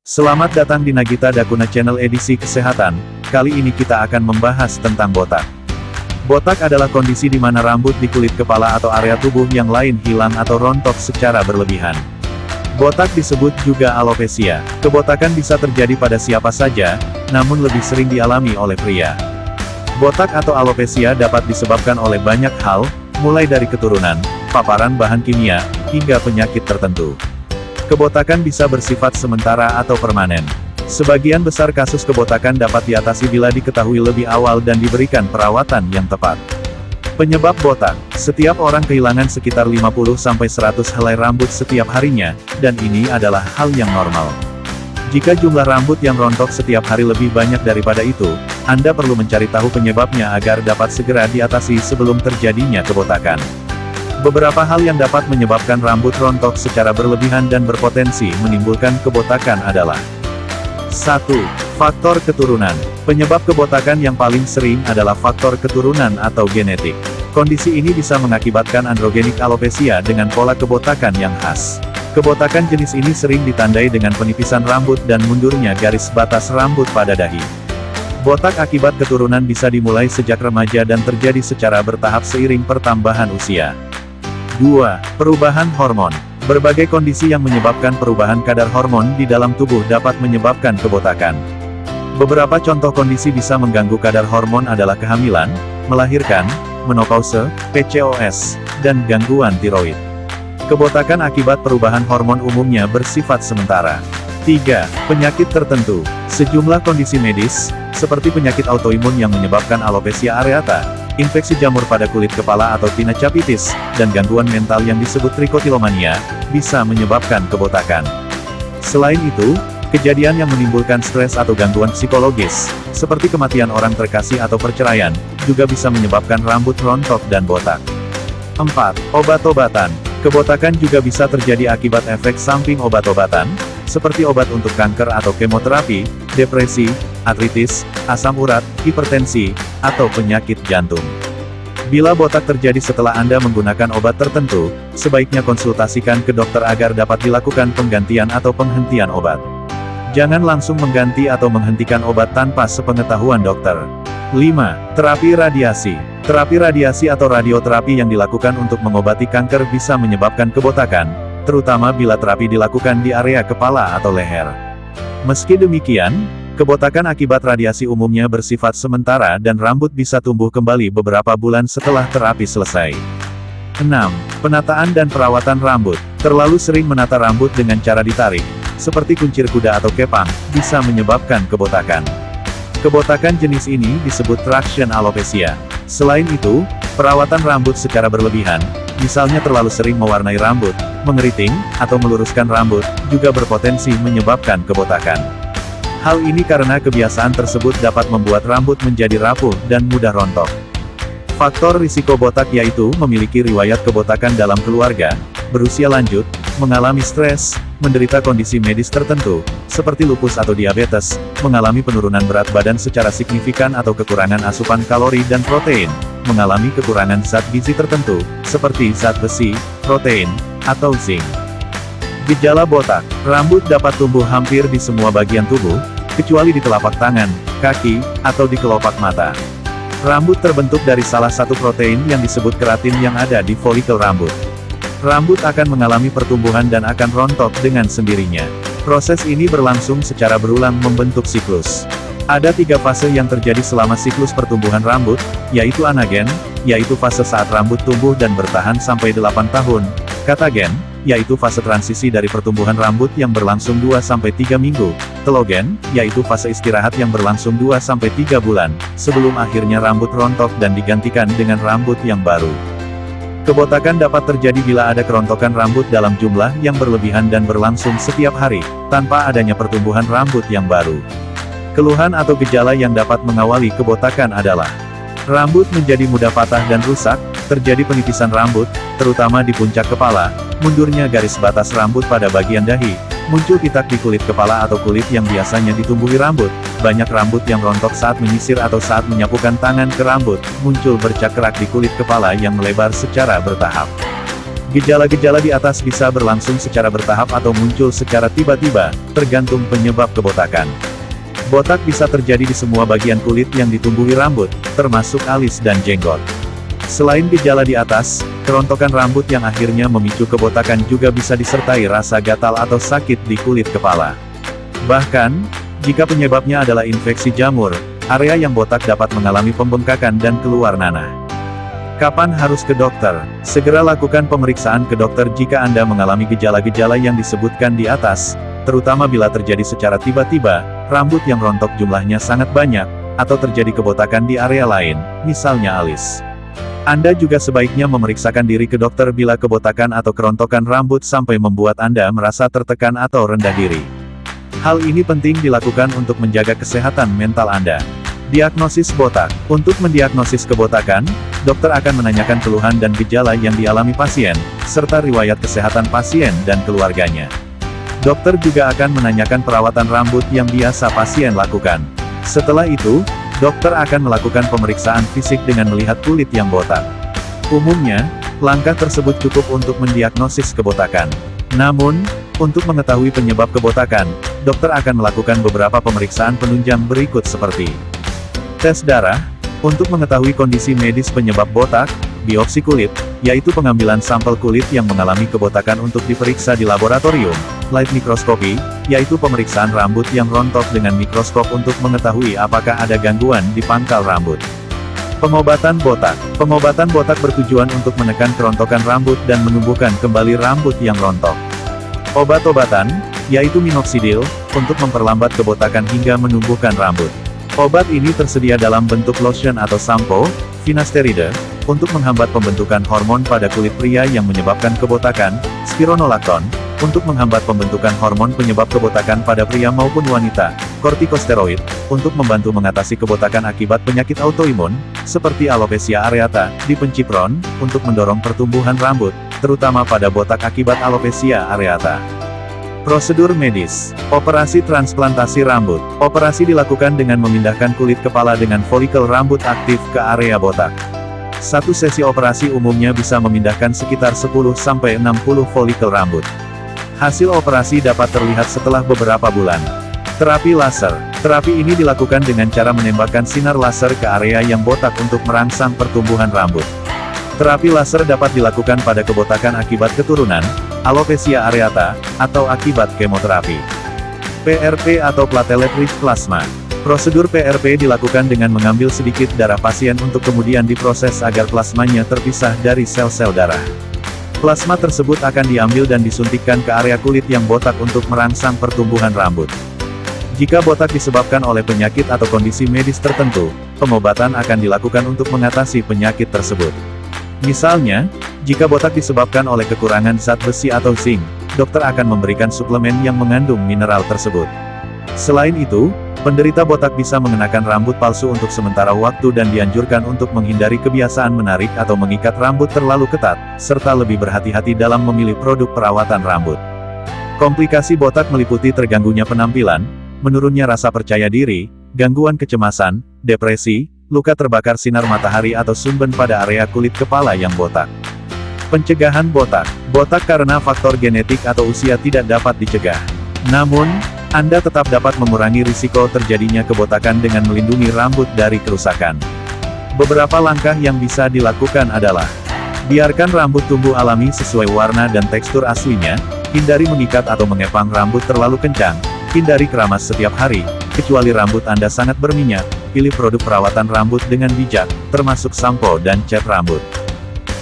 Selamat datang di Nagita Dakuna Channel edisi kesehatan. Kali ini kita akan membahas tentang botak. Botak adalah kondisi di mana rambut di kulit kepala atau area tubuh yang lain hilang atau rontok secara berlebihan. Botak disebut juga alopecia. Kebotakan bisa terjadi pada siapa saja, namun lebih sering dialami oleh pria. Botak atau alopecia dapat disebabkan oleh banyak hal, mulai dari keturunan, paparan bahan kimia, hingga penyakit tertentu. Kebotakan bisa bersifat sementara atau permanen. Sebagian besar kasus kebotakan dapat diatasi bila diketahui lebih awal dan diberikan perawatan yang tepat. Penyebab botak. Setiap orang kehilangan sekitar 50-100 helai rambut setiap harinya, dan ini adalah hal yang normal. Jika jumlah rambut yang rontok setiap hari lebih banyak daripada itu, Anda perlu mencari tahu penyebabnya agar dapat segera diatasi sebelum terjadinya kebotakan. Beberapa hal yang dapat menyebabkan rambut rontok secara berlebihan dan berpotensi menimbulkan kebotakan adalah 1. Faktor keturunan. Penyebab kebotakan yang paling sering adalah faktor keturunan atau genetik. Kondisi ini bisa mengakibatkan androgenik alopecia dengan pola kebotakan yang khas. Kebotakan jenis ini sering ditandai dengan penipisan rambut dan mundurnya garis batas rambut pada dahi. Botak akibat keturunan bisa dimulai sejak remaja dan terjadi secara bertahap seiring pertambahan usia. 2. Perubahan hormon. Berbagai kondisi yang menyebabkan perubahan kadar hormon di dalam tubuh dapat menyebabkan kebotakan. Beberapa contoh kondisi bisa mengganggu kadar hormon adalah kehamilan, melahirkan, menopause, PCOS, dan gangguan tiroid. Kebotakan akibat perubahan hormon umumnya bersifat sementara. 3. Penyakit tertentu. Sejumlah kondisi medis, seperti penyakit autoimun yang menyebabkan alopecia areata, infeksi jamur pada kulit kepala atau tinea capitis, dan gangguan mental yang disebut trichotillomania, bisa menyebabkan kebotakan. Selain itu, kejadian yang menimbulkan stres atau gangguan psikologis, seperti kematian orang terkasih atau perceraian, juga bisa menyebabkan rambut rontok dan botak. 4. Obat-obatan. Kebotakan juga bisa terjadi akibat efek samping obat-obatan, seperti obat untuk kanker atau kemoterapi, depresi, artritis, asam urat, hipertensi, atau penyakit jantung. Bila botak terjadi setelah Anda menggunakan obat tertentu, sebaiknya konsultasikan ke dokter agar dapat dilakukan penggantian atau penghentian obat. Jangan langsung mengganti atau menghentikan obat tanpa sepengetahuan dokter. 5. Terapi radiasi. Terapi radiasi atau radioterapi yang dilakukan untuk mengobati kanker bisa menyebabkan kebotakan, terutama bila terapi dilakukan di area kepala atau leher. Meski demikian, kebotakan akibat radiasi umumnya bersifat sementara dan rambut bisa tumbuh kembali beberapa bulan setelah terapi selesai. 6. Penataan dan perawatan rambut. Terlalu sering menata rambut dengan cara ditarik, seperti kuncir kuda atau kepang, bisa menyebabkan kebotakan. Kebotakan jenis ini disebut traction alopecia. Selain itu, perawatan rambut secara berlebihan, misalnya terlalu sering mewarnai rambut, mengeriting, atau meluruskan rambut, juga berpotensi menyebabkan kebotakan. Hal ini karena kebiasaan tersebut dapat membuat rambut menjadi rapuh dan mudah rontok. Faktor risiko botak yaitu memiliki riwayat kebotakan dalam keluarga, berusia lanjut, mengalami stres, menderita kondisi medis tertentu, seperti lupus atau diabetes, mengalami penurunan berat badan secara signifikan atau kekurangan asupan kalori dan protein, mengalami kekurangan zat gizi tertentu, seperti zat besi, protein, atau zinc. Gejala botak. Rambut dapat tumbuh hampir di semua bagian tubuh, kecuali di telapak tangan, kaki, atau di kelopak mata. Rambut terbentuk dari salah satu protein yang disebut keratin yang ada di folikel rambut. Rambut akan mengalami pertumbuhan dan akan rontok dengan sendirinya. Proses ini berlangsung secara berulang membentuk siklus. Ada 3 fase yang terjadi selama siklus pertumbuhan rambut, yaitu anagen, yaitu fase saat rambut tumbuh dan bertahan sampai 8 tahun, katagen, yaitu fase transisi dari pertumbuhan rambut yang berlangsung 2-3 minggu, telogen, yaitu fase istirahat yang berlangsung 2-3 bulan, sebelum akhirnya rambut rontok dan digantikan dengan rambut yang baru. Kebotakan dapat terjadi bila ada kerontokan rambut dalam jumlah yang berlebihan dan berlangsung setiap hari, tanpa adanya pertumbuhan rambut yang baru. Keluhan atau gejala yang dapat mengawali kebotakan adalah rambut menjadi mudah patah dan rusak, terjadi penipisan rambut, terutama di puncak kepala, mundurnya garis batas rambut pada bagian dahi, muncul pitak di kulit kepala atau kulit yang biasanya ditumbuhi rambut, banyak rambut yang rontok saat menyisir atau saat menyapukan tangan ke rambut, muncul bercak kerak di kulit kepala yang melebar secara bertahap. Gejala-gejala di atas bisa berlangsung secara bertahap atau muncul secara tiba-tiba, tergantung penyebab kebotakan. Botak bisa terjadi di semua bagian kulit yang ditumbuhi rambut, termasuk alis dan jenggot. Selain gejala di atas, kerontokan rambut yang akhirnya memicu kebotakan juga bisa disertai rasa gatal atau sakit di kulit kepala. Bahkan, jika penyebabnya adalah infeksi jamur, area yang botak dapat mengalami pembengkakan dan keluar nanah. Kapan harus ke dokter? Segera lakukan pemeriksaan ke dokter jika Anda mengalami gejala-gejala yang disebutkan di atas, terutama bila terjadi secara tiba-tiba, rambut yang rontok jumlahnya sangat banyak, atau terjadi kebotakan di area lain, misalnya alis. Anda juga sebaiknya memeriksakan diri ke dokter bila kebotakan atau kerontokan rambut sampai membuat Anda merasa tertekan atau rendah diri. Hal ini penting dilakukan untuk menjaga kesehatan mental Anda. Diagnosis botak. Untuk mendiagnosis kebotakan, dokter akan menanyakan keluhan dan gejala yang dialami pasien, serta riwayat kesehatan pasien dan keluarganya. Dokter juga akan menanyakan perawatan rambut yang biasa pasien lakukan. Setelah itu, dokter akan melakukan pemeriksaan fisik dengan melihat kulit yang botak. Umumnya, langkah tersebut cukup untuk mendiagnosis kebotakan. Namun, untuk mengetahui penyebab kebotakan, dokter akan melakukan beberapa pemeriksaan penunjang berikut seperti tes darah, untuk mengetahui kondisi medis penyebab botak, biopsi kulit, yaitu pengambilan sampel kulit yang mengalami kebotakan untuk diperiksa di laboratorium, light microscopy, yaitu pemeriksaan rambut yang rontok dengan mikroskop untuk mengetahui apakah ada gangguan di pangkal rambut. Pengobatan botak. Pengobatan botak bertujuan untuk menekan kerontokan rambut dan menumbuhkan kembali rambut yang rontok. Obat-obatan, yaitu minoxidil, untuk memperlambat kebotakan hingga menumbuhkan rambut. Obat ini tersedia dalam bentuk lotion atau sampo, finasteride, untuk menghambat pembentukan hormon pada kulit pria yang menyebabkan kebotakan, spironolakton, untuk menghambat pembentukan hormon penyebab kebotakan pada pria maupun wanita, kortikosteroid, untuk membantu mengatasi kebotakan akibat penyakit autoimun, seperti alopecia areata, dipensipron, untuk mendorong pertumbuhan rambut, terutama pada botak akibat alopecia areata. Prosedur medis. Operasi transplantasi rambut. Operasi dilakukan dengan memindahkan kulit kepala dengan folikel rambut aktif ke area botak. Satu sesi operasi umumnya bisa memindahkan sekitar 10-60 folikel rambut. Hasil operasi dapat terlihat setelah beberapa bulan. Terapi laser. Terapi ini dilakukan dengan cara menembakkan sinar laser ke area yang botak untuk merangsang pertumbuhan rambut. Terapi laser dapat dilakukan pada kebotakan akibat keturunan, alopecia areata, atau akibat kemoterapi. PRP atau platelet-rich plasma. Prosedur PRP dilakukan dengan mengambil sedikit darah pasien untuk kemudian diproses agar plasmanya terpisah dari sel-sel darah. Plasma tersebut akan diambil dan disuntikkan ke area kulit yang botak untuk merangsang pertumbuhan rambut. Jika botak disebabkan oleh penyakit atau kondisi medis tertentu, pengobatan akan dilakukan untuk mengatasi penyakit tersebut. Misalnya, jika botak disebabkan oleh kekurangan zat besi atau zinc, dokter akan memberikan suplemen yang mengandung mineral tersebut. Selain itu, penderita botak bisa mengenakan rambut palsu untuk sementara waktu dan dianjurkan untuk menghindari kebiasaan menarik atau mengikat rambut terlalu ketat, serta lebih berhati-hati dalam memilih produk perawatan rambut. Komplikasi botak meliputi terganggunya penampilan, menurunnya rasa percaya diri, gangguan kecemasan, depresi, luka terbakar sinar matahari atau sunburn pada area kulit kepala yang botak. Pencegahan botak. Botak karena faktor genetik atau usia tidak dapat dicegah. Namun, Anda tetap dapat mengurangi risiko terjadinya kebotakan dengan melindungi rambut dari kerusakan. Beberapa langkah yang bisa dilakukan adalah: biarkan rambut tumbuh alami sesuai warna dan tekstur aslinya, hindari mengikat atau mengepang rambut terlalu kencang, hindari keramas setiap hari, kecuali rambut Anda sangat berminyak, pilih produk perawatan rambut dengan bijak, termasuk sampo dan cat rambut.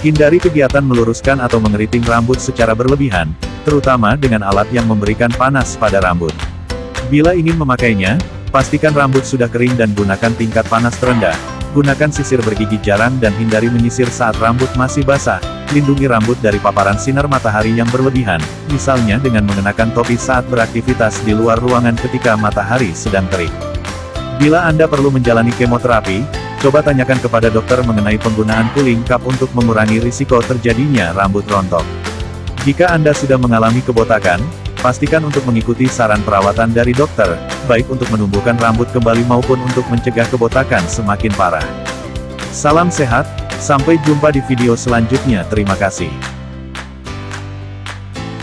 Hindari kegiatan meluruskan atau mengeriting rambut secara berlebihan, terutama dengan alat yang memberikan panas pada rambut. Bila ingin memakainya, pastikan rambut sudah kering dan gunakan tingkat panas terendah. Gunakan sisir bergigi jarang dan hindari menyisir saat rambut masih basah. Lindungi rambut dari paparan sinar matahari yang berlebihan, misalnya dengan mengenakan topi saat beraktivitas di luar ruangan ketika matahari sedang terik. Bila Anda perlu menjalani kemoterapi, coba tanyakan kepada dokter mengenai penggunaan cooling cap untuk mengurangi risiko terjadinya rambut rontok. Jika Anda sudah mengalami kebotakan, pastikan untuk mengikuti saran perawatan dari dokter, baik untuk menumbuhkan rambut kembali maupun untuk mencegah kebotakan semakin parah. Salam sehat, sampai jumpa di video selanjutnya. Terima kasih.